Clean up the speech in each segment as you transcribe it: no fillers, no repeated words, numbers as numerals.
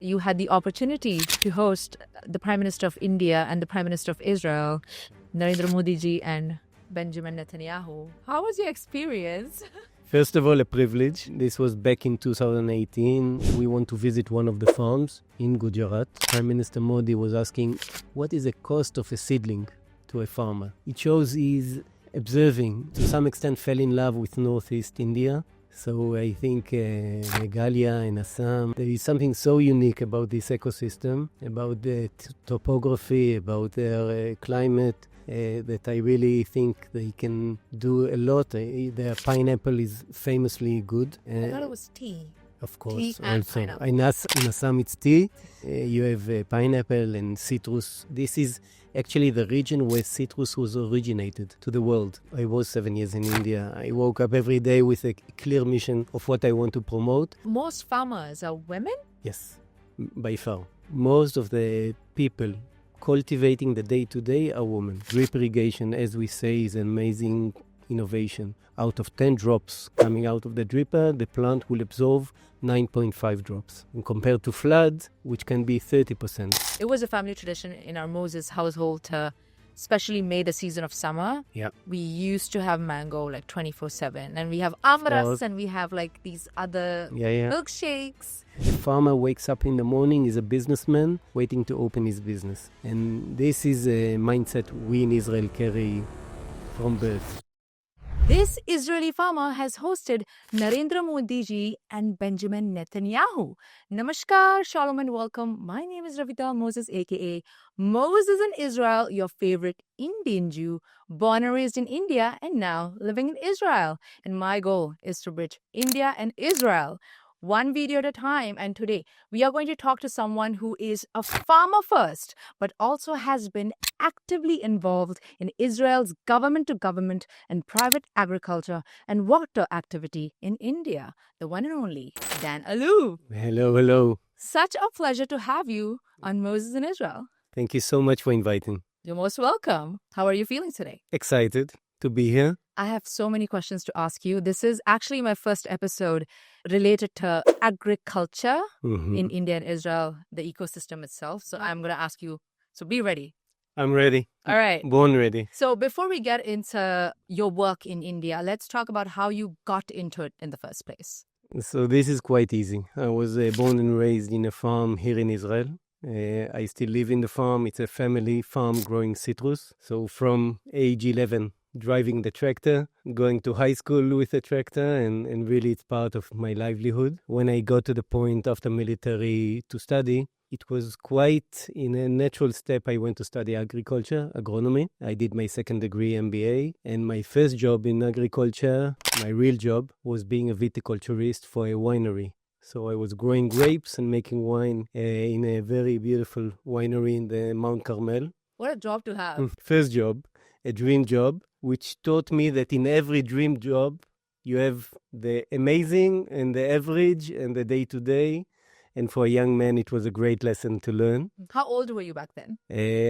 You had the opportunity to host the Prime Minister of India and the Prime Minister of Israel, Narendra Modi ji and Benjamin Netanyahu. How was your experience? First of all, a privilege. This was back in 2018. We went to visit one of the farms in Gujarat. Prime Minister Modi was asking, what is the cost of a seedling to a farmer? It shows he's observing, to some extent fell in love with Northeast India. So I think Meghalaya and Assam, there is something so unique about this ecosystem, about the topography, about their climate, that I really think they can do a lot. Their pineapple is famously good. I thought it was tea. Of course. Tea and also. pineapple. In Assam it's tea. You have pineapple and citrus. This is actually the region where citrus was originated to the world. I was 7 years in India. I woke up every day with a clear mission of what I want to promote. Most farmers are women? Yes, by far. Most of the people cultivating the day-to-day are women. Drip irrigation, as we say, is an amazing innovation. Out of 10 drops coming out of the dripper, the plant will absorb 9.5 drops. And compared to flood, which can be 30%. It was a family tradition in our Moses household to especially May, the season of summer. Yeah. We used to have mango like 24/7. And we have amras course. and we have like these other Yeah. milkshakes. The farmer wakes up in the morning, is a businessman waiting to open his business. And this is a mindset we in Israel carry from birth. This Israeli farmer has hosted Narendra Modi ji and Benjamin Netanyahu. Namaskar, shalom and welcome. My name is Ravita Moses, aka Moses in Israel, your favorite Indian Jew, born and raised in India and now living in Israel. And my goal is to bridge India and Israel, one video at a time. And today we are going to talk to someone who is a farmer first, but also has been actively involved in Israel's government-to-government and private agriculture and water activity in India, the one and only Dan Alluf. Hello. Such a pleasure to have you on Moses in Israel. Thank you so much for inviting. You're most welcome. How are you feeling today? Excited to be here. I have so many questions to ask you. This is actually my first episode related to agriculture in India and Israel, the ecosystem itself. So I'm going to ask you, so be ready. I'm ready. All right. Born ready. So before we get into your work in India, let's talk about how you got into it in the first place. So this is quite easy. I was born and raised in a farm here in Israel. I still live in the farm. It's a family farm growing citrus. So from age 11, driving the tractor, going to high school with the tractor, and really it's part of my livelihood. When I got to the point after military to study, it was quite in a natural step. I went to study agriculture, agronomy. I did my second degree MBA, and my first job in agriculture, my real job, was being a viticulturist for a winery. So I was growing grapes and making wine in a very beautiful winery in the Mount Carmel. What a job to have. First job, a dream job, which taught me that in every dream job, you have the amazing and the average and the day-to-day. And for a young man, it was a great lesson to learn. How old were you back then?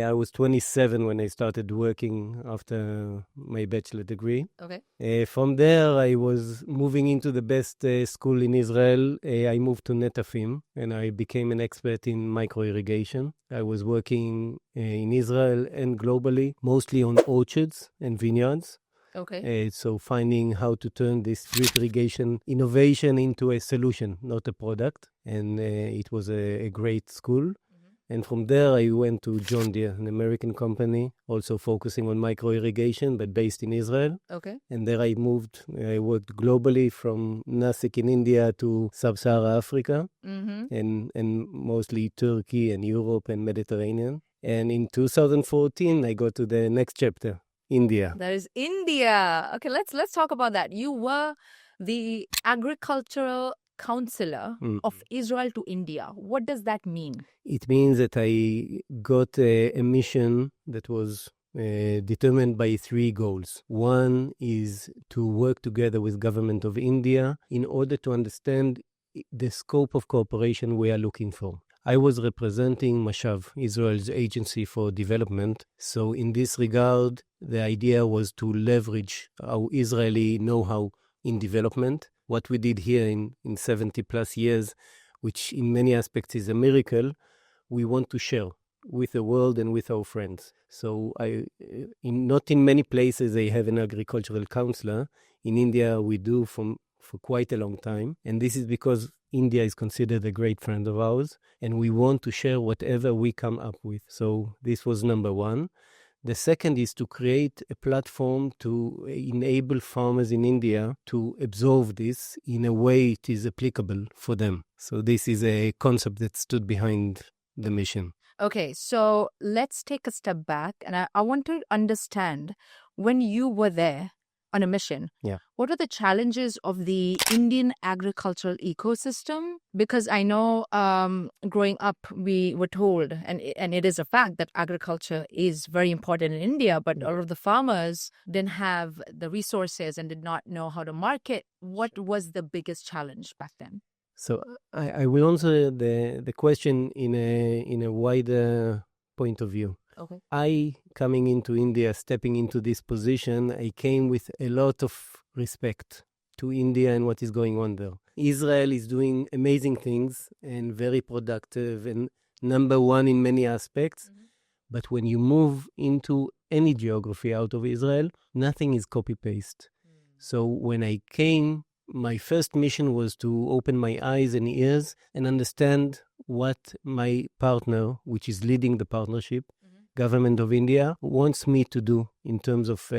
I was 27 when I started working after my bachelor degree. Okay. From there, I was moving into the best school in Israel. I moved to Netafim, and I became an expert in micro-irrigation. I was working in Israel and globally, mostly on orchards and vineyards. Okay. So finding how to turn this drip irrigation innovation into a solution, not a product. And it was a great school. And from there, I went to John Deere, an American company, also focusing on micro-irrigation, but based in Israel. Okay. And there I moved. I worked globally from Nasik in India to Sub-Saharan Africa, and mostly Turkey and Europe and Mediterranean. And in 2014, I got to the next chapter. India. That is India. Okay, let's talk about that. You were the agricultural counselor of Israel to India. What does that mean? It means that I got a mission that was determined by 3 goals. One is to work together with government of India in order to understand the scope of cooperation we are looking for. I was representing Mashav, Israel's agency for development. So in this regard, the idea was to leverage our Israeli know-how in development. What we did here in 70 plus years which in many aspects is a miracle, we want to share with the world and with our friends. So not in many places they have an agricultural counselor. In India, we do for quite a long time. And this is because India is considered a great friend of ours, and we want to share whatever we come up with. So this was number one. The second is to create a platform to enable farmers in India to absorb this in a way it is applicable for them. So this is a concept that stood behind the mission. Okay, so let's take a step back, and I want to understand, when you were there on a mission, what are the challenges of the Indian agricultural ecosystem? Because I know growing up, we were told, and it is a fact, that agriculture is very important in India, but a lot of the farmers didn't have the resources and did not know how to market. What was the biggest challenge back then? So I will answer the question in a wider point of view. Okay. I, coming into India, stepping into this position, I came with a lot of respect to India and what is going on there. Israel is doing amazing things and very productive and number one in many aspects. Mm-hmm. But when you move into any geography out of Israel, nothing is copy-paste. So when I came, my first mission was to open my eyes and ears and understand what my partner, which is leading the partnership, Government of India, wants me to do in terms of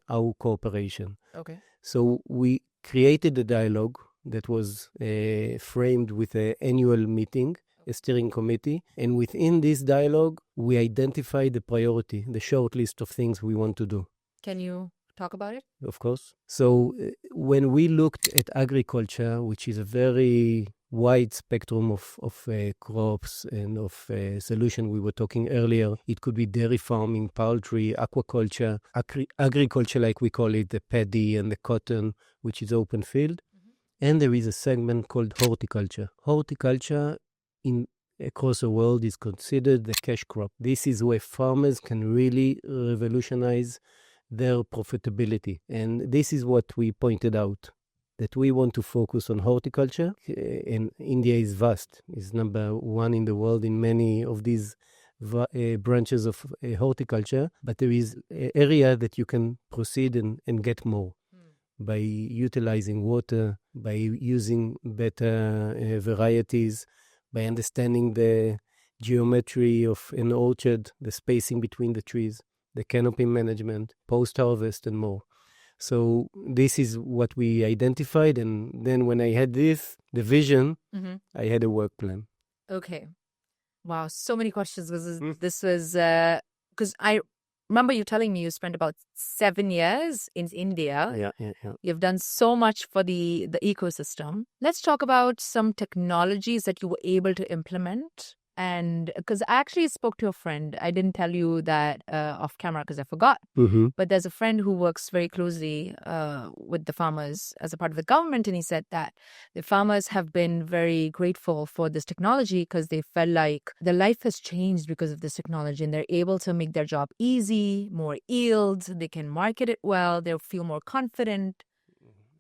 our cooperation. Okay. So we created a dialogue that was framed with an annual meeting, a steering committee, and within this dialogue, we identified the priority, the short list of things we want to do. Can you talk about it? Of course. So when we looked at agriculture, which is a very wide spectrum of crops and of solution we were talking earlier, it could be dairy farming, poultry, aquaculture, agriculture like we call it, the paddy and the cotton, which is open field. Mm-hmm. And there is a segment called horticulture. Horticulture across the world is considered the cash crop. This is where farmers can really revolutionize their profitability. And this is what we pointed out, that we want to focus on horticulture. And India is vast, is number one in the world in many of these branches of horticulture. But there is an area that you can proceed and get more by utilizing water, by using better varieties, by understanding the geometry of an orchard, the spacing between the trees, the canopy management, post-harvest, and more. So this is what we identified. And then when I had the vision, mm-hmm. I had a work plan. Okay. Wow, so many questions. This was, because I remember you telling me you spent about 7 years in India. Yeah. You've done so much for the ecosystem. Let's talk about some technologies that you were able to implement. And because I actually spoke to a friend, I didn't tell you that off camera because I forgot. Mm-hmm. But there's a friend who works very closely with the farmers as a part of the government. And he said that the farmers have been very grateful for this technology because they felt like their life has changed because of this technology. And they're able to make their job easy, more yields. They can market it well. They'll feel more confident.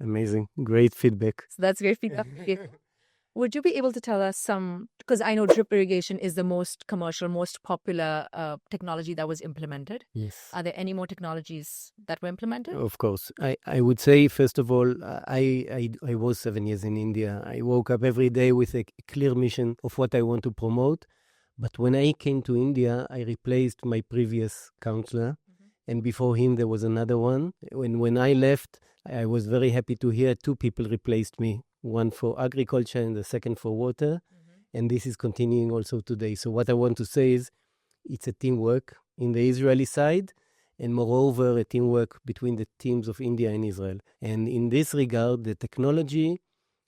Amazing. Great feedback. So that's great feedback. Would you be able to tell us some, because I know drip irrigation is the most commercial, most popular technology that was implemented. Yes. Are there any more technologies that were implemented? Of course. I would say, first of all, I was 7 years in India. I woke up every day with a clear mission of what I want to promote. But when I came to India, I replaced my previous counselor. Mm-hmm. And before him, there was another one. When I left, I was very happy to hear 2 people replaced me. One for agriculture and the second for water. Mm-hmm. And this is continuing also today. So what I want to say is it's a teamwork in the Israeli side and moreover a teamwork between the teams of India and Israel. And in this regard, the technology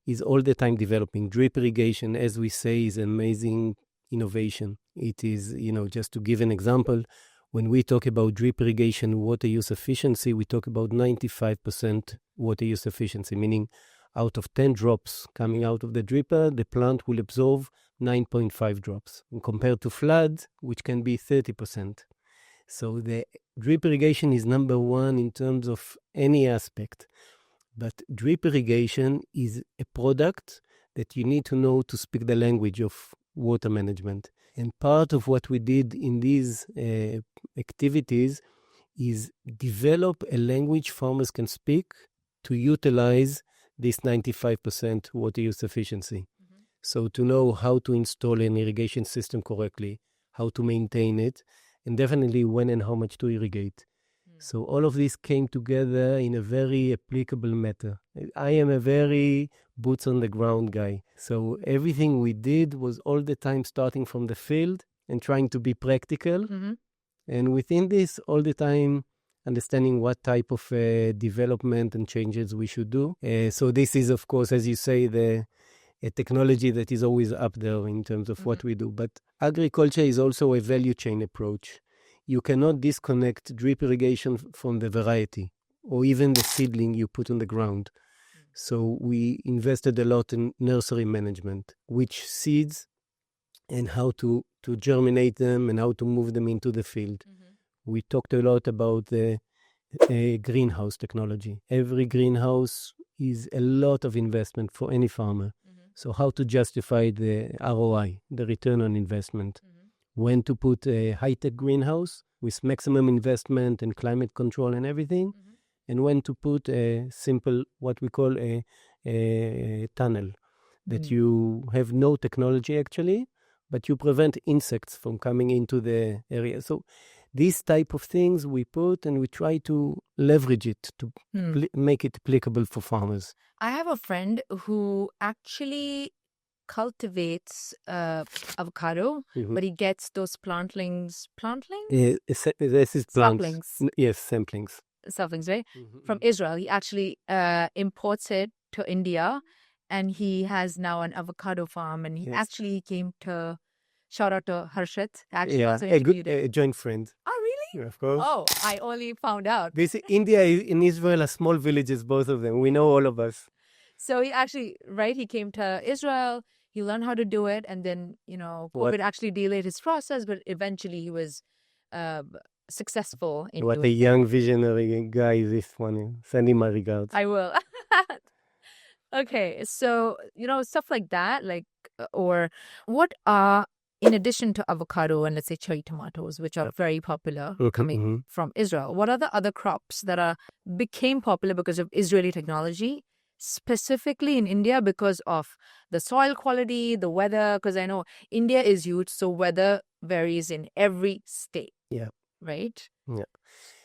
is all the time developing. Drip irrigation, as we say, is an amazing innovation. It is, just to give an example, when we talk about drip irrigation water use efficiency, we talk about 95% water use efficiency, meaning out of 10 drops coming out of the dripper, the plant will absorb 9.5 drops, compared to flood, which can be 30%. So the drip irrigation is number one in terms of any aspect. But drip irrigation is a product that you need to know to speak the language of water management. And part of what we did in these activities is develop a language farmers can speak to utilize this 95% water use efficiency. So to know how to install an irrigation system correctly, how to maintain it, and definitely when and how much to irrigate. So all of this came together in a very applicable manner. I am a very boots on the ground guy. So everything we did was all the time starting from the field and trying to be practical. And within this, all the time understanding what type of development and changes we should do. So this is, of course, as you say, a technology that is always up there in terms of what we do. But agriculture is also a value chain approach. You cannot disconnect drip irrigation from the variety or even the seedling you put on the ground. So we invested a lot in nursery management, which seeds and how to germinate them and how to move them into the field. We talked a lot about the greenhouse technology. Every greenhouse is a lot of investment for any farmer. So how to justify the ROI, the return on investment. When to put a high-tech greenhouse with maximum investment and climate control and everything, and when to put a simple, what we call a tunnel, that you have no technology actually, but you prevent insects from coming into the area. So these type of things we put and we try to leverage it to make it applicable for farmers. I have a friend who actually cultivates avocado, but he gets those plantlings? This is plants. Saplings. Yes, samplings. Saplings, right? From Israel. He actually imports it to India, and he has now an avocado farm, and he actually came to, shout out to Harshit. Actually, also a joint friend. Oh, really? Yeah, of course. Oh, I only found out. India and Israel are small villages, both of them. We know all of us. So he actually, he came to Israel, he learned how to do it, and then, COVID actually delayed his process, but eventually he was successful in What doing a young visionary guy is this one. Send him my regards. I will. Okay, so, stuff like that, or what are, in addition to avocado and let's say cherry tomatoes, which are very popular coming from Israel, what are the other crops that became popular because of Israeli technology, specifically in India because of the soil quality, the weather? Because I know India is huge, so weather varies in every state. Yeah. Right? Yeah.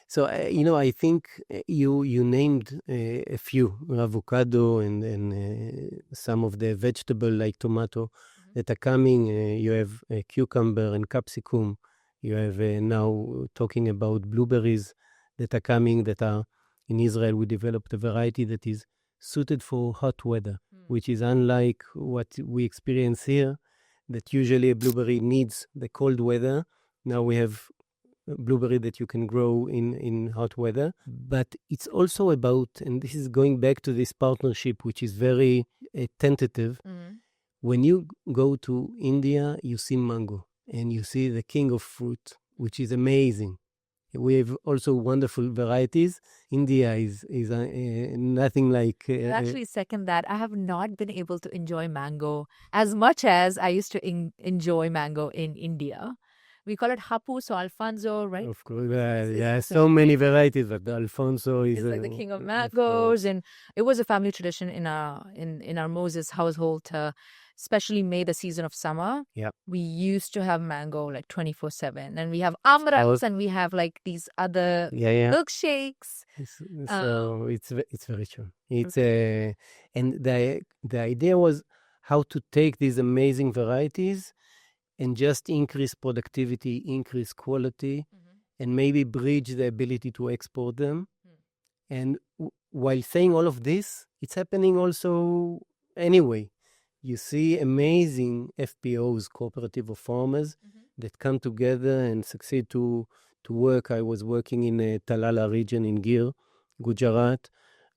So, I think you named a few, avocado and some of the vegetable like tomato that are coming. You have cucumber and capsicum. You have now talking about blueberries that are coming that are in Israel. We developed a variety that is suited for hot weather, which is unlike what we experience here, that usually a blueberry needs the cold weather. Now we have blueberry that you can grow in hot weather. But it's also about, and this is going back to this partnership, which is very tentative. When you go to India, you see mango and you see the king of fruit, which is amazing. We have also wonderful varieties. India is nothing like... I actually second that. I have not been able to enjoy mango as much as I used to enjoy mango in India. We call it Hapus or Alfonso, right? Of course, yeah, so many varieties, but the Alfonso is like the king of mangoes, and it was a family tradition in our Moses household to especially May, the season of summer. Yeah, we used to have mango like 24/7, and we have amras, and we have like these other milkshakes. So it's very true. It's and the idea was how to take these amazing varieties and just increase productivity, increase quality, and maybe bridge the ability to export them. And while saying all of this, it's happening also anyway. You see amazing FPOs, cooperative of farmers, that come together and succeed to work. I was working in a Talala region in Gir, Gujarat.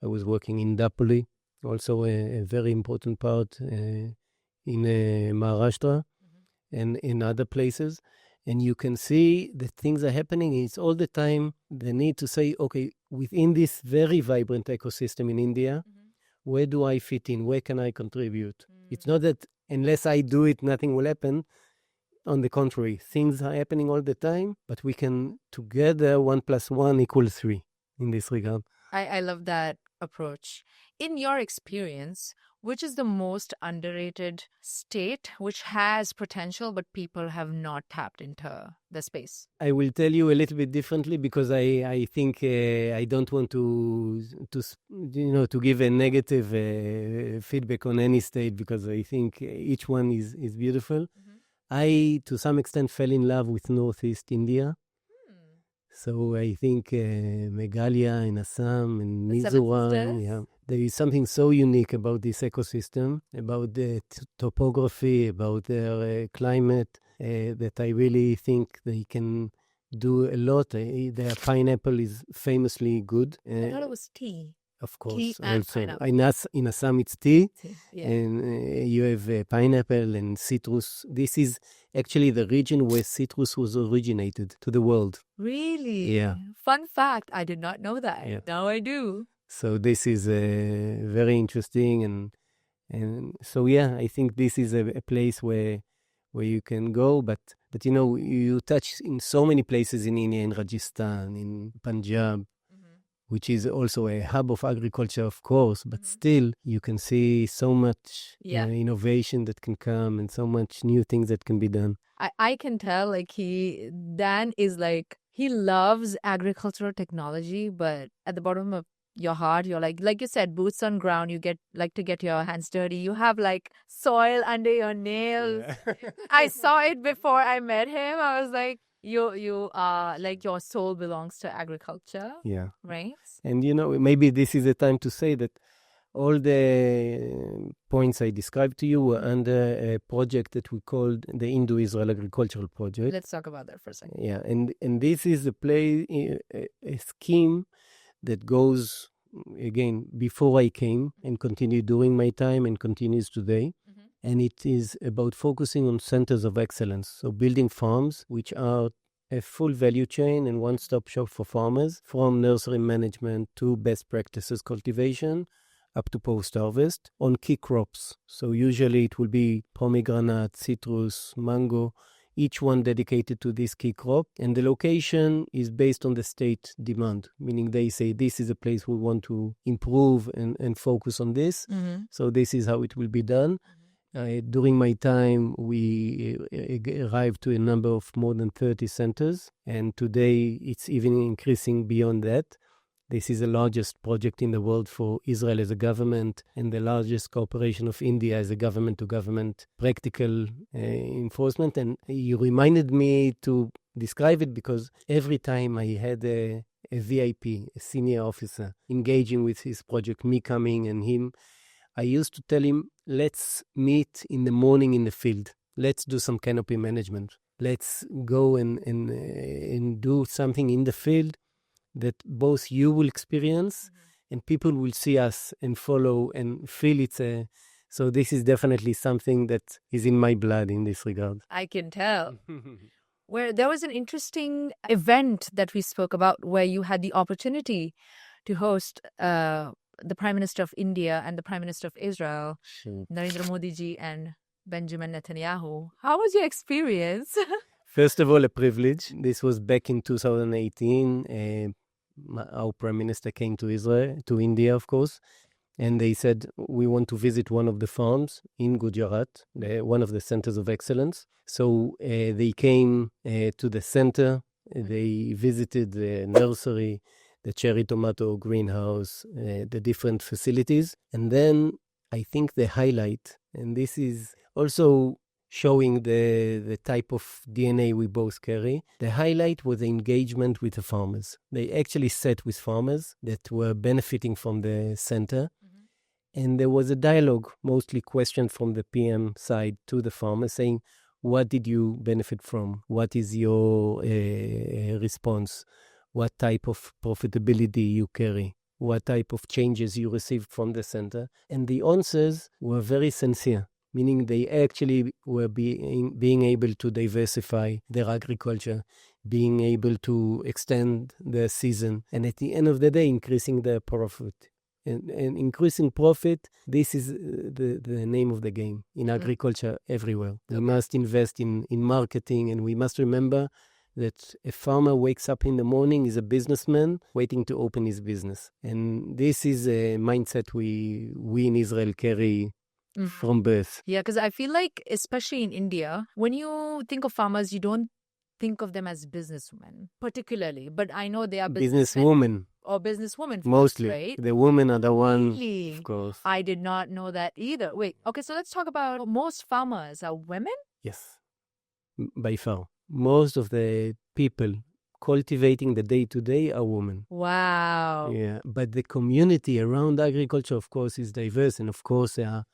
I was working in Dapoli, also a very important part in Maharashtra. And in other places, and you can see that things are happening. It's all the time the need to say, okay, within this very vibrant ecosystem in India, where do I fit in? Where can I contribute? It's not that unless I do it, nothing will happen. On the contrary, things are happening all the time, but we can together 1+1 = 3 in this regard. I love that approach. In your experience, which is the most underrated state which has potential but people have not tapped into the space? I will tell you a little bit differently because I think I don't want to give a negative feedback on any state because I think each one is beautiful. I, to some extent, fell in love with Northeast India. So I think Meghalaya and Assam and Mizoram, yeah, there is something so unique about this ecosystem, about the topography, about their climate, that I really think they can do a lot. Their pineapple is famously good. I thought it was tea. Of course, Tea and also pineapple. in Assam it's tea, Yeah. and you have pineapple and citrus. This is actually the region where citrus was originated to the world. Really? Yeah. Fun fact, I did not know that. Yeah. Now I do. So this is very interesting, and so yeah, I think this is a place where you can go, but you touch in so many places in India, in Rajasthan, in Punjab, which is also a hub of agriculture, of course, but still you can see so much innovation that can come and so much new things that can be done. I can tell Dan is he loves agricultural technology, but at the bottom of your heart, you're like you said, boots on ground, you like to get your hands dirty. You have soil under your nails. Yeah. I saw it before I met him. I was like, you are your soul belongs to agriculture. Yeah. Right? And maybe this is a time to say that all the points I described to you were under a project that we called the Indo-Israel Agricultural Project. Let's talk about that for a second. Yeah, and this is a scheme that goes, again, before I came and continued during my time and continues today. And it is about focusing on centers of excellence. So building farms, which are a full value chain and one-stop shop for farmers, from nursery management to best practices cultivation up to post-harvest on key crops. So usually it will be pomegranate, citrus, mango, each one dedicated to this key crop. And the location is based on the state demand, meaning they say this is a place we want to improve and focus on this. So this is how it will be done. During my time, we arrived to a number of more than 30 centers, and today it's even increasing beyond that. This is the largest project in the world for Israel as a government and the largest cooperation of India as a government-to-government practical enforcement. And you reminded me to describe it because every time I had a VIP, a senior officer, engaging with his project, me coming and him, I used to tell him, let's meet in the morning in the field. Let's do some canopy management. Let's go and do something in the field that both you will experience and people will see us and follow and feel it's so this is definitely something that is in my blood in this regard. I can tell. Where there was an interesting event that we spoke about where you had the opportunity to host the Prime Minister of India and the Prime Minister of Israel, Narendra Modi ji and Benjamin Netanyahu. How was your experience? First of all, a privilege. This was back in 2018. Our Prime Minister came to India, of course, and they said, we want to visit one of the farms in Gujarat, one of the centers of excellence. So they came to the center, they visited the nursery, the cherry tomato greenhouse, the different facilities. And then I think the highlight, and this is also showing the type of DNA we both carry, the highlight was the engagement with the farmers. They actually sat with farmers that were benefiting from the center. And there was a dialogue, mostly questions from the PM side to the farmers saying, what did you benefit from? What is your response? What type of profitability you carry? What type of changes you received from the center? And the answers were very sincere, meaning they actually were being able to diversify their agriculture, being able to extend the season, and at the end of the day, increasing their profit. and increasing profit. This is the name of the game in agriculture everywhere. We must invest in marketing, and we must remember that a farmer wakes up in the morning, is a businessman waiting to open his business. And this is a mindset we in Israel carry from birth. Yeah, because I feel like, especially in India, when you think of farmers, you don't think of them as businessmen, particularly. But I know they are Businesswomen. Or businesswomen. Mostly. Right? The women are the one, Really? of course. I did not know that either. Wait, okay, so let's talk about most farmers are women? Yes, by far. Most of the people cultivating the day-to-day are women. Wow. Yeah, but the community around agriculture, of course, is diverse. And of course, there are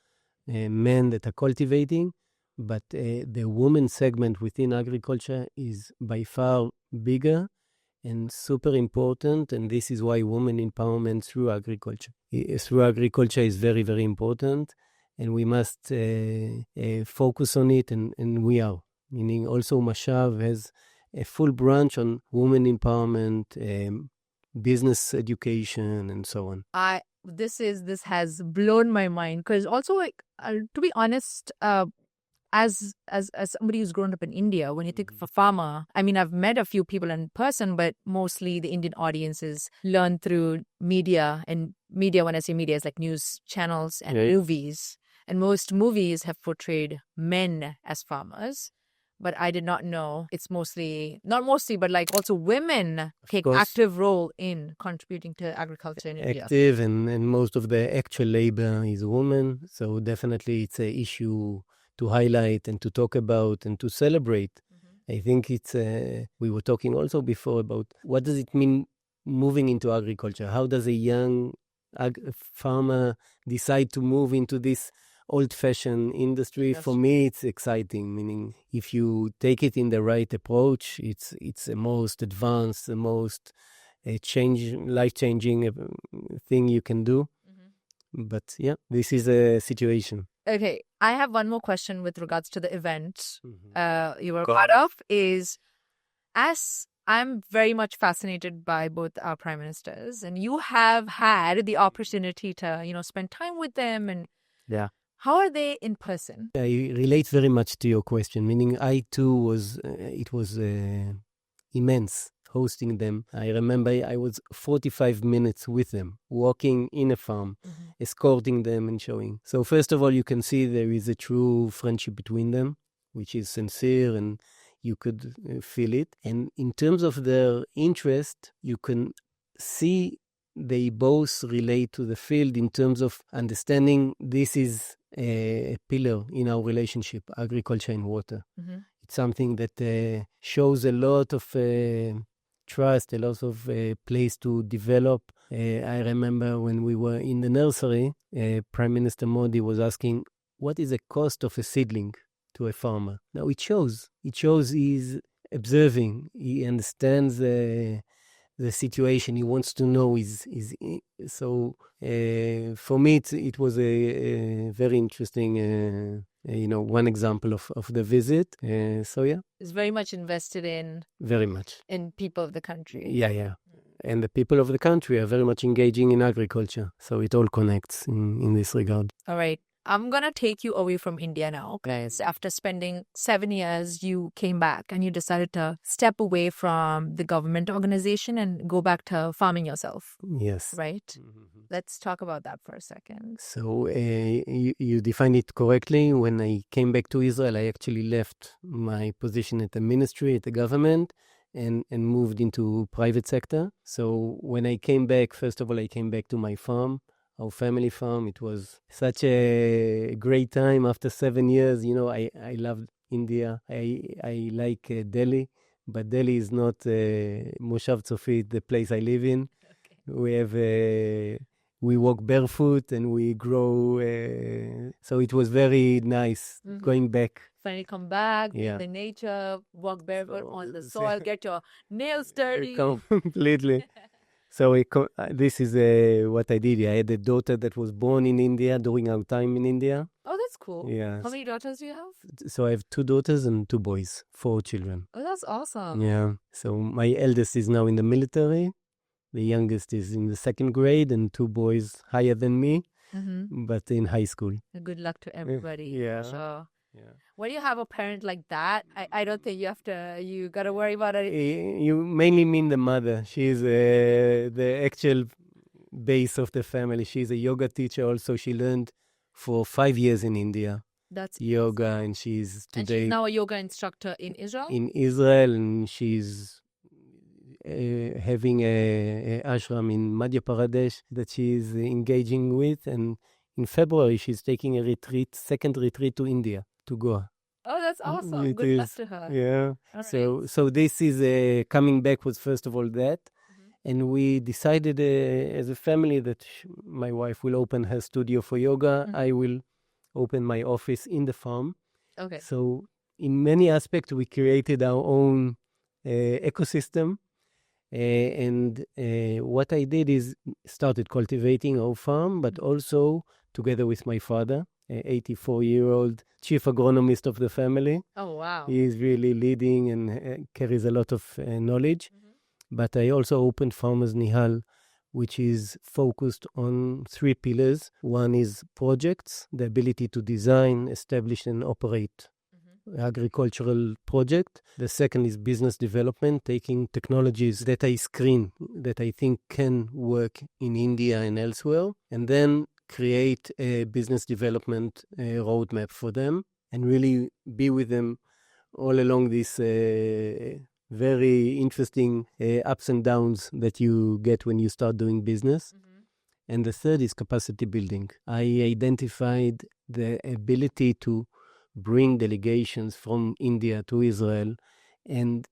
men that are cultivating. But the women segment within agriculture is by far bigger and super important. And this is why women empowerment through agriculture is very, very important. And we must focus on it, and we are. Meaning also Mashav has a full branch on women empowerment, business education, and so on. This has blown my mind, because also, like, to be honest, as somebody who's grown up in India, when you think of a farmer, I mean, I've met a few people in person, but mostly the Indian audiences learn through media. And media, when I say media, is like news channels and movies. And most movies have portrayed men as farmers. But I did not know it's not mostly, but like also women take active role in contributing to agriculture in India. Active, and most of the actual labor is women. So definitely it's an issue to highlight and to talk about and to celebrate. I think it's, we were talking also before about what does it mean moving into agriculture? How does a young farmer decide to move into this old-fashioned industry? For me, it's exciting. Meaning, if you take it in the right approach, it's the most advanced, the most life-changing thing you can do. But yeah, this is a situation. Okay, I have one more question with regards to the event you were part of. Is, as I'm very much fascinated by both our prime ministers, and you have had the opportunity to, spend time with them, and how are they in person? I relate very much to your question, meaning I too it was immense hosting them. I remember I was 45 minutes with them, walking in a farm, escorting them and showing. So first of all, you can see there is a true friendship between them, which is sincere, and you could feel it. And in terms of their interest, you can see they both relate to the field in terms of understanding this is a pillar in our relationship, agriculture and water. It's something that shows a lot of trust, a lot of place to develop. I remember when we were in the nursery, Prime Minister Modi was asking, what is the cost of a seedling to a farmer? Now it shows he's observing, he understands the situation, he wants to know. So for me it was a very interesting one example of the visit. So yeah, it's very much invested in people of the country. Yeah. And the people of the country are very much engaging in agriculture, so it all connects in this regard. All right, I'm going to take you away from India now. Guys, after spending 7 years, you came back and you decided to step away from the government organization and go back to farming yourself. Yes. Right? Let's talk about that for a second. So you defined it correctly. When I came back to Israel, I actually left my position at the ministry, at the government, and moved into private sector. So when I came back, first of all, I came back to my farm, our family farm. It was such a great time after 7 years. I loved India. I like Delhi, but Delhi is not Moshav Tzofit, the place I live in. Okay. We walk barefoot and we grow. So it was very nice going back. Finally come back, in the nature, walk barefoot on the soil, get your nails dirty. Completely. So this is what I did. I had a daughter that was born in India during our time in India. Oh, that's cool. Yeah. How many daughters do you have? So I have 2 daughters and 2 boys, 4 children. Oh, that's awesome. Yeah. So my eldest is now in the military. The youngest is in the second grade and 2 boys higher than me, but in high school. Good luck to everybody. Yeah. So, Yeah. when you have a parent like that, I don't think you got to worry about it. You mainly mean the mother. She's the actual base of the family. She's a yoga teacher also. She learned for 5 years in India. That's yoga, awesome. and she's And today she's now a yoga instructor in Israel? in Israel, and she's having a ashram in Madhya Pradesh that she's engaging with, and in February she's taking a retreat, second retreat to India, to Goa. Oh, that's awesome. It Good luck is, to her. yeah. All So this is coming back was first of all that, and we decided as a family that my wife will open her studio for yoga. I will open my office in the farm. Okay. So in many aspects, we created our own ecosystem. And what I did is started cultivating our farm, but also together with my father, 84-year-old chief agronomist of the family. Oh, wow. He is really leading and carries a lot of knowledge. But I also opened Farmers Nihal, which is focused on 3 pillars. One is projects, the ability to design, establish, and operate agricultural project. The second is business development, taking technologies that I screen, that I think can work in India and elsewhere, and then create a business development roadmap for them and really be with them all along this very interesting ups and downs that you get when you start doing business. And the third is capacity building. I identified the ability to bring delegations from India to Israel and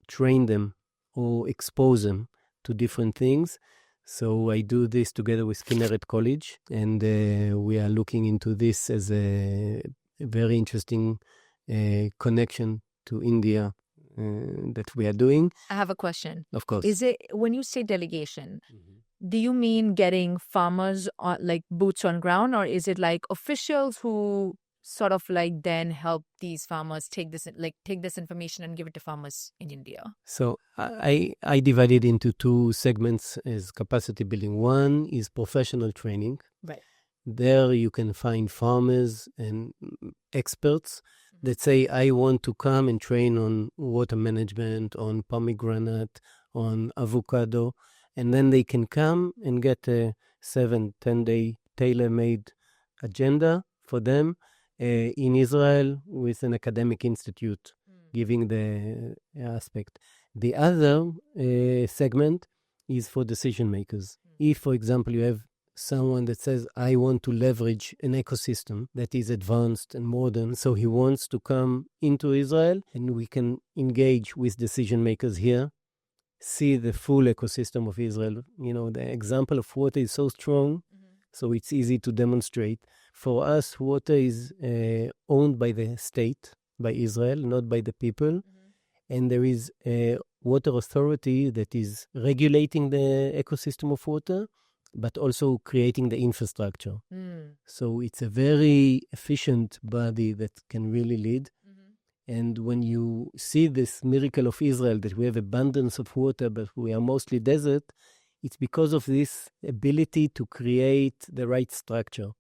train them or expose them to different things. So I do this together with Kinneret College, and we are looking into this as a very interesting connection to India that we are doing. I have a question. Of course. Is it, when you say delegation, do you mean getting farmers on, like boots on ground, or is it like officials who sort of like then help these farmers take this information and give it to farmers in India? So I divided into 2 segments as capacity building. One is professional training. Right. There you can find farmers and experts that say, I want to come and train on water management, on pomegranate, on avocado, and then they can come and get a 7-10 day tailor-made agenda for them in Israel with an academic institute, giving the aspect. The other segment is for decision makers. If, for example, you have someone that says, I want to leverage an ecosystem that is advanced and modern, so he wants to come into Israel, and we can engage with decision makers here, see the full ecosystem of Israel. You know, the example of water is so strong, so it's easy to demonstrate. For us, water is owned by the state, by Israel, not by the people. And there is a water authority that is regulating the ecosystem of water, but also creating the infrastructure. So it's a very efficient body that can really lead. And when you see this miracle of Israel, that we have abundance of water, but we are mostly desert, it's because of this ability to create the right structure.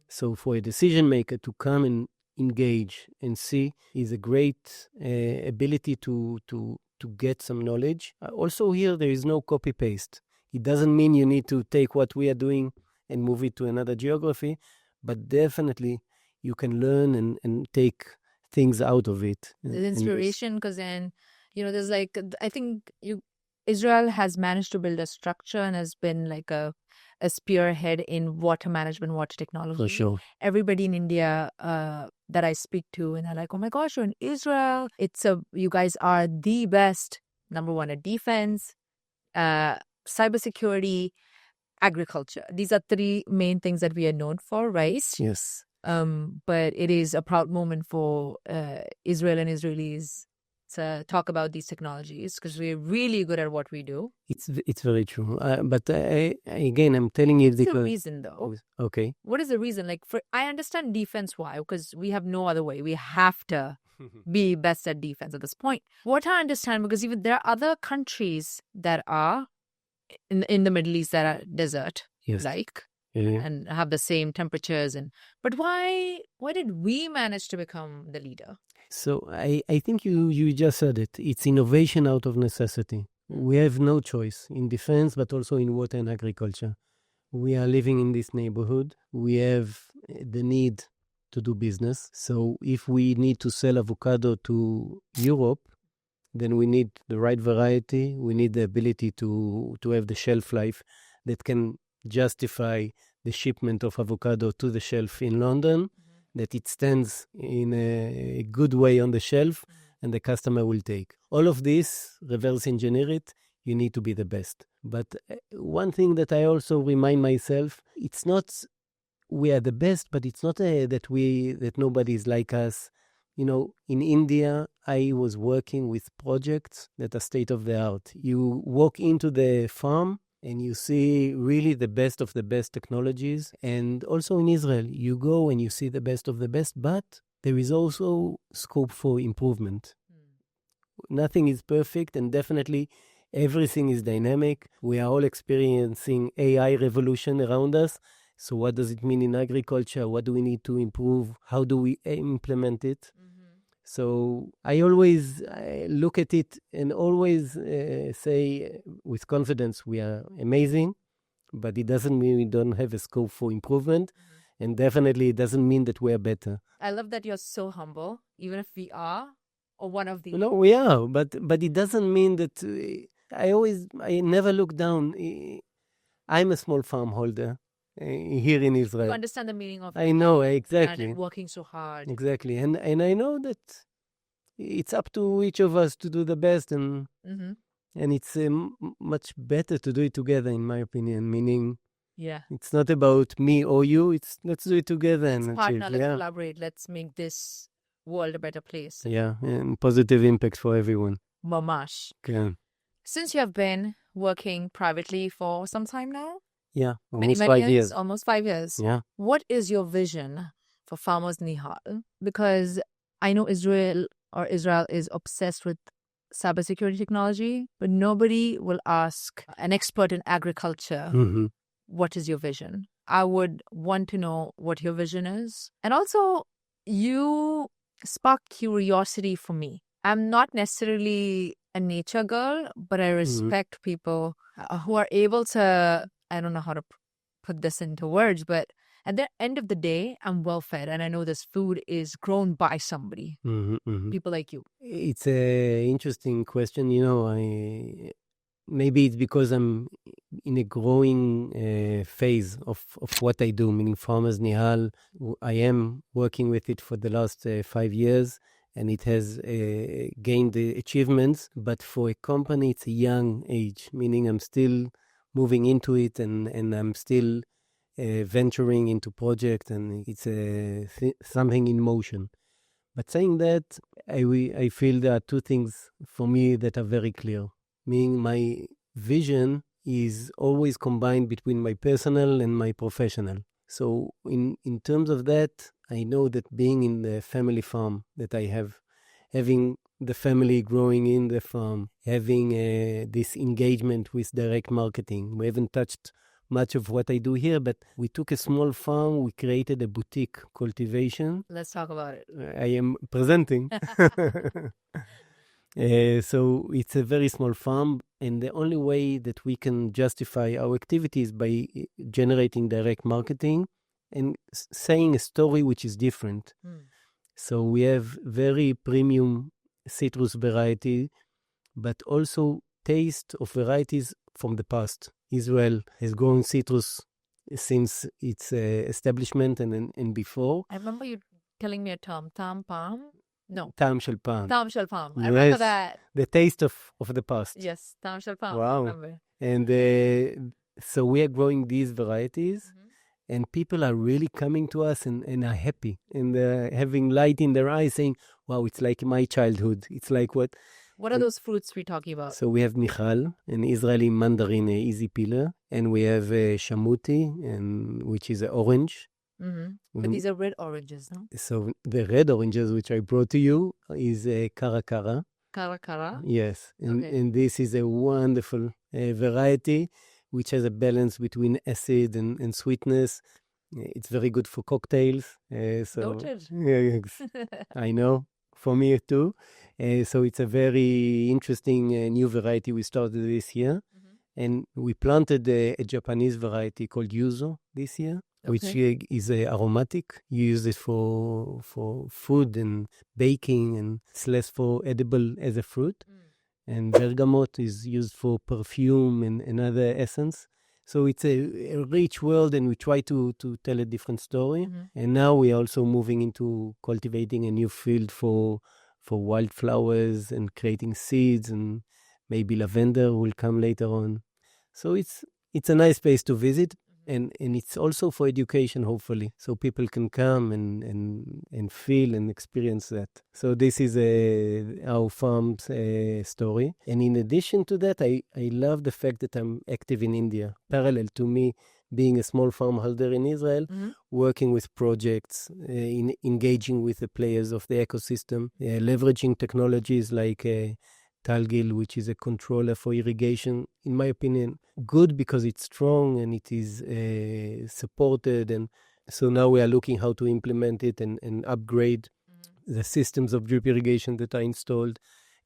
So for a decision maker to come and engage and see is a great ability to get some knowledge. Also here, there is no copy-paste. It doesn't mean you need to take what we are doing and move it to another geography, but definitely you can learn and take things out of it. The inspiration, because then, there's like, I think Israel has managed to build a structure and has been like a spearhead in water management, water technology. For sure. Everybody in India that I speak to, and they're like, oh my gosh, you're in Israel. You guys are the best, number one, at defense, cybersecurity, agriculture. These are 3 main things that we are known for, right? Yes. But it is a proud moment for Israel and Israelis to talk about these technologies, because we're really good at what we do. It's very true. But again, I'm telling you, What's the reason, though? Okay. What is the reason? Like, I understand defense why, because we have no other way. We have to be best at defense at this point. What I understand, because even there are other countries that are in the Middle East that are desert Yes. like Yeah. and have the same temperatures but why did we manage to become the leader? So I think you just said it. It's innovation out of necessity. We have no choice in defense, but also in water and agriculture. We are living in this neighborhood. We have the need to do business. So if we need to sell avocado to Europe, then we need the right variety. We need the ability to have the shelf life that can justify the shipment of avocado to the shelf in London, that it stands in a good way on the shelf and the customer will take. All of this, reverse engineer it, you need to be the best. But one thing that I also remind myself, it's not we are the best, but it's not that nobody is like us. You know, in India, I was working with projects that are state of the art. You walk into the farm and you see really the best of the best technologies. And also in Israel, you go and you see the best of the best, but there is also scope for improvement. Nothing is perfect, and definitely everything is dynamic. We are all experiencing AI revolution around us. So what does it mean in agriculture? What do we need to improve? How do we implement it? So I always look at it and always say with confidence, we are amazing, but it doesn't mean we don't have a scope for improvement. And definitely it doesn't mean that we are better. I love that you're so humble, even if we are, or one of the... No, we are, but it doesn't mean that I never look down. I'm a small farm holder here in Israel. You understand the meaning of I know, exactly. and working so hard. Exactly. And I know that it's up to each of us to do the best, and it's much better to do it together, in my opinion, meaning it's not about me or you, it's let's do it together. Let's and partner, achieve. let's collaborate, let's make this world a better place. Yeah, and positive impact for everyone. Mamash. Okay. Since you have been working privately for some time now? Yeah, Many, almost many 5 years. Almost 5 years. Yeah. What is your vision for Farmers Nihal? Because I know Israel is obsessed with cybersecurity technology, but nobody will ask an expert in agriculture, what is your vision? I would want to know what your vision is. And also, you spark curiosity for me. I'm not necessarily a nature girl, but I respect people who are able to, I don't know how to put this into words, but at the end of the day, I'm well fed. And I know this food is grown by somebody, people like you. It's an interesting question. You know, maybe it's because I'm in a growing phase of what I do, meaning Farmers Nihal. I am working with it for the last 5 years, and it has gained achievements. But for a company, it's a young age, meaning I'm still moving into it, and I'm still venturing into projects, and it's something in motion. But saying that, I feel there are two things for me that are very clear. Meaning my vision is always combined between my personal and my professional. So in terms of that, I know that being in the family farm that I have, having the family growing in the farm, having this engagement with direct marketing. We haven't touched much of what I do here, but we took a small farm, we created a boutique cultivation. Let's talk about it. I am presenting. So it's a very small farm, and the only way that we can justify our activities by generating direct marketing and saying a story which is different. So we have very premium citrus variety, but also taste of varieties from the past. Israel has grown citrus since its establishment and before. I remember you telling me a term, tam palm. No. Tam shel palm. Tam shel palm. I remember that. The taste of the past. Yes, tam shel palm. Wow. I remember. And so we are growing these varieties, and people are really coming to us and are happy, and having light in their eyes saying, wow, it's like my childhood. It's like what... What are those fruits we're talking about? So we have Michal, an Israeli mandarin, easy peeler, and we have Shamuti, which is an orange. But these are red oranges, no? So the red oranges, which I brought to you, is Karakara. Kara kara. Yes, Okay. and this is a wonderful variety which has a balance between acid and sweetness. It's very good for cocktails. Noted. Yeah, I know, for me too. So it's a very interesting new variety we started this year. And we planted a Japanese variety called yuzu this year, which is aromatic. You use it for food and baking, and it's less for edible as a fruit. And bergamot is used for perfume and other essence. So it's a rich world, and we try to tell a different story. And now we are also moving into cultivating a new field for wildflowers and creating seeds, and maybe lavender will come later on. So it's a nice place to visit, and it's also for education, hopefully, so people can come and feel and experience that. So this is our farm's story. And in addition to that, I love the fact that I'm active in India, parallel to me being a small farm holder in Israel, working with projects, engaging with the players of the ecosystem, leveraging technologies like Talgil, which is a controller for irrigation. In my opinion, good because it's strong and it is supported. And so now we are looking how to implement it and upgrade the systems of drip irrigation that are installed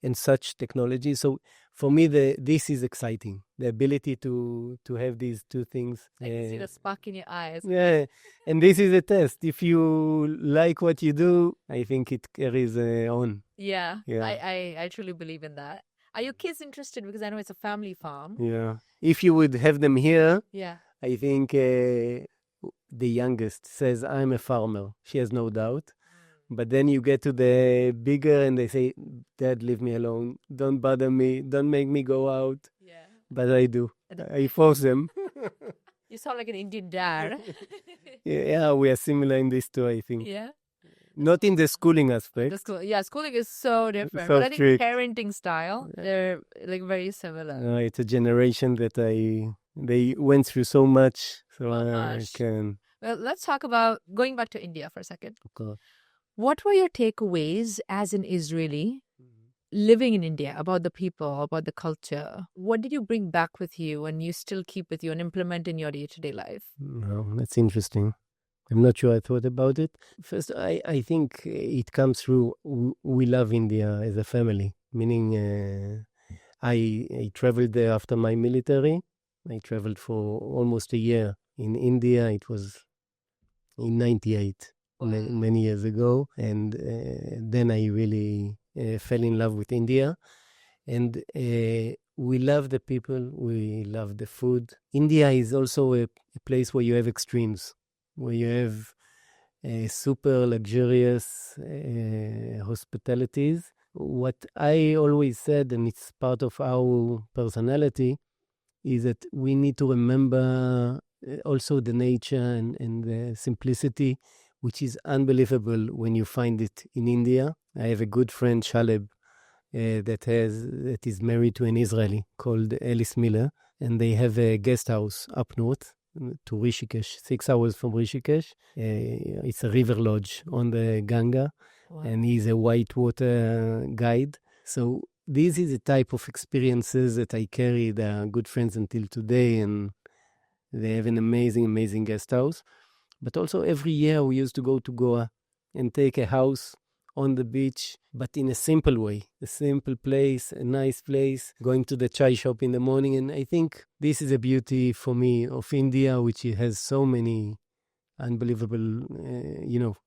and such technology. So for me, this is exciting. The ability to have these two things. I can see the spark in your eyes. Yeah, and this is a test. If you like what you do, I think it carries on. Yeah. I truly believe in that. Are your kids interested? Because I know it's a family farm. Yeah. If you would have them here, Yeah. I think the youngest says, I'm a farmer. She has no doubt. But then you get to the bigger and they say, Dad, leave me alone. Don't bother me. Don't make me go out. Yeah. But I do. I force them. You sound like an Indian dad. Yeah, we are similar in this too, I think. Yeah. Not in the schooling aspect. Schooling is so different. So but I think strict. Parenting style, they're like very similar. It's a generation that they went through so much. So I gosh. can. Well, let's talk about going back to India for a second. Okay. What were your takeaways as an Israeli living in India about the people, about the culture? What did you bring back with you and you still keep with you and implement in your day-to-day life? No, that's interesting. I'm not sure I thought about it. First, I think it comes through, we love India as a family, meaning I traveled there after my military. I traveled for almost a year in India. It was in 98, many years ago. And then I really fell in love with India. And we love the people, we love the food. India is also a place where you have extremes, where you have super luxurious hospitalities. What I always said, and it's part of our personality, is that we need to remember also the nature and the simplicity, which is unbelievable when you find it in India. I have a good friend, Shaleb, that is married to an Israeli called Alice Miller, and they have a guest house up north to Rishikesh, 6 hours from Rishikesh. It's a river lodge on the Ganga, and he's a whitewater guide. So this is the type of experiences that I carry. They are good friends until today, and they have an amazing, amazing guest house. But also every year we used to go to Goa and take a house on the beach, but in a simple way, a simple place, a nice place, going to the chai shop in the morning. And I think this is a beauty for me of India, which has so many unbelievable,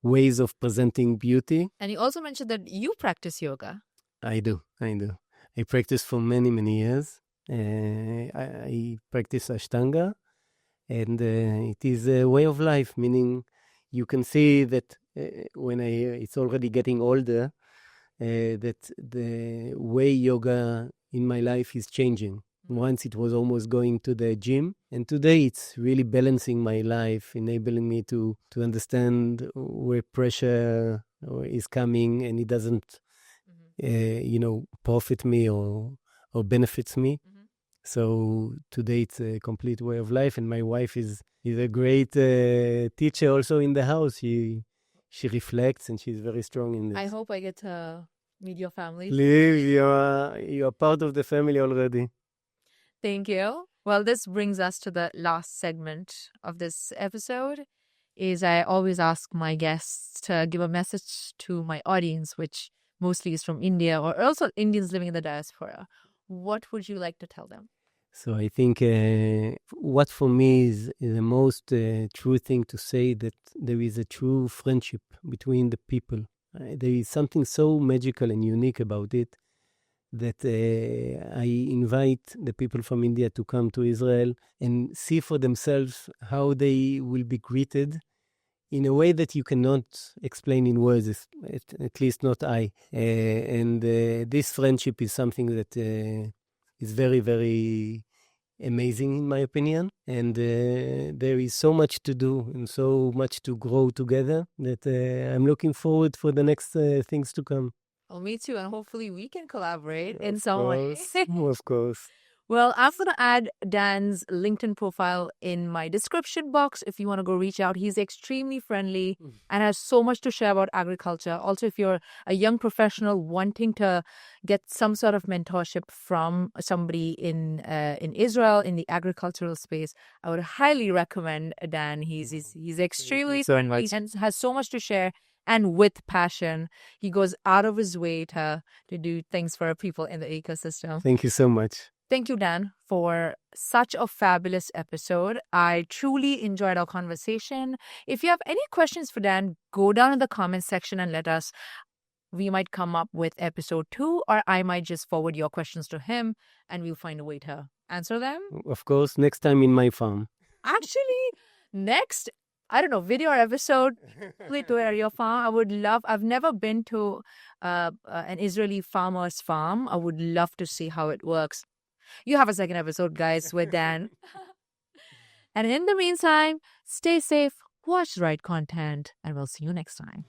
ways of presenting beauty. And you also mentioned that you practice yoga. I do. I practice for many, many years. I practice Ashtanga, and it is a way of life, meaning you can see that when it's already getting older, that the way yoga in my life is changing. Once it was almost going to the gym, and today it's really balancing my life, enabling me to understand where pressure is coming, and it doesn't, profit me or benefits me. So today it's a complete way of life, and my wife is a great teacher also in the house. She reflects, and she's very strong in this. I hope I get to meet your family. Please, you're part of the family already. Thank you. Well, this brings us to the last segment of this episode. Is I always ask my guests to give a message to my audience, which mostly is from India or also Indians living in the diaspora. What would you like to tell them? So I think what for me is the most true thing to say, that there is a true friendship between the people. There is something so magical and unique about it that I invite the people from India to come to Israel and see for themselves how they will be greeted in a way that you cannot explain in words, at least not I. And this friendship is something that is very, very amazing in my opinion. And there is so much to do and so much to grow together that I'm looking forward for the next things to come. Well, me too. And hopefully we can collaborate in some way. Of course. Well, I'm going to add Dan's LinkedIn profile in my description box if you want to go reach out. He's extremely friendly and has so much to share about agriculture. Also, if you're a young professional wanting to get some sort of mentorship from somebody in Israel in the agricultural space, I would highly recommend Dan. He's extremely friendly and has so much to share. And with passion, he goes out of his way to do things for people in the ecosystem. Thank you so much. Thank you, Dan, for such a fabulous episode. I truly enjoyed our conversation. If you have any questions for Dan, go down in the comments section and let us. We might come up with episode 2, or I might just forward your questions to him and we'll find a way to answer them. Of course, next time in my farm. Actually, next, I don't know, video or episode, to your farm. I've never been to an Israeli farmer's farm. I would love to see how it works. You have a second episode, guys, with Dan. And in the meantime, stay safe, watch the right content, and we'll see you next time.